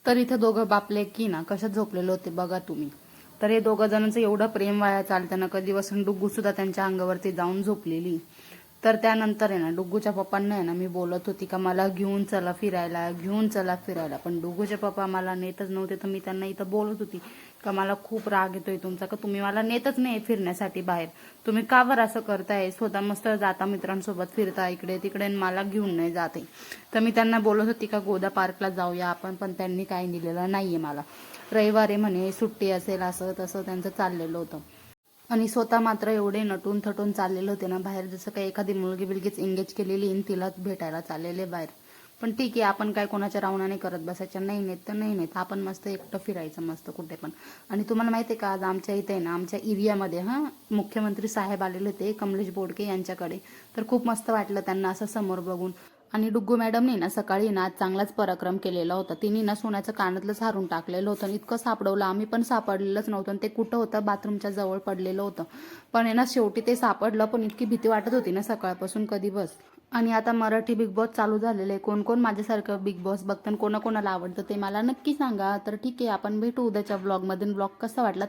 तर इथं दोघं बापले की ना कशात झोपलेले होते बघा तुम्ही. तर हे दोघं जणांचं एवढं प्रेम वाया चालताना कधी वसंत डुग्गू सुद्धा त्यांच्या अंगावरती जाऊन झोपलेली. तर त्यानंतर आहे ना डुग्गूच्या पप्पांना आहे ना मी बोलत होती का मला घेऊन चला फिरायला, घेऊन चला फिरायला, पण डुग्गूचे पप्पा मला नेतच नव्हते. तर मी त्यांना इथं बोलत होती का मला खूप राग येतोय तुमचा, का तुम्ही मला नेतच नाही फिरण्यासाठी बाहेर, तुम्ही का बरं असं करताय, स्वतः मस्त जाता मित्रांसोबत फिरता इकडे तिकडे मला घेऊन नाही जाते. तर मी त्यांना बोलत होती का गोदा पार्कला जाऊया आपण, पण त्यांनी काही दिलेलं नाहीये मला. रविवारी म्हणे सुट्टी असेल असं तसं त्यांचं चाललेलं होतं. आणि स्वतः मात्र एवढे नटून थटून चाललेले होते ना बाहेर, जसं काही एखादी मुलगी बिलगीच एंगेज केलेली आणि तिलाच भेटायला चाललेले बाहेर. पण ठीक आहे, आपण काय कोणाच्या रावणाने करत बसायच्या, नाही नेत तर नाही नेत, आपण मस्त एकटं फिरायचं मस्त कुठे पण. आणि तुम्हाला माहिती आहे का आज आमच्या इथे आहे ना आमच्या एरियामध्ये मुख्यमंत्री साहेब आलेले होते कमलेश बोडके यांच्याकडे. तर खूप मस्त वाटलं त्यांना असं समोर बघून. आणि डुग्गू मॅडमने ना सकाळी ना आज चांगलाच पराक्रम केलेला होता. तिने ना सोन्याचं कानातलंच हारून टाकलेलं होतं आणि इतकं सापडवलं, आम्ही पण सापडलेलंच नव्हतं. आणि ते कुठं होतं, बाथरूमच्या जवळ पडलेलं होतं. पण आहे ना शेवटी ते सापडलं, पण इतकी भीती वाटत होती ना सकाळपासून कधी बस. आणि आता मराठी बिग बॉस चालू झालेलं आहे. कोण कोण माझ्यासारखं बिग बॉस बघताना कोणाकोणाला आवडतं ते मला नक्की सांगा. तर ठीक आहे, आपण भेटू उद्याच्या ब्लॉगमध्ये. ब्लॉग कसा वाटला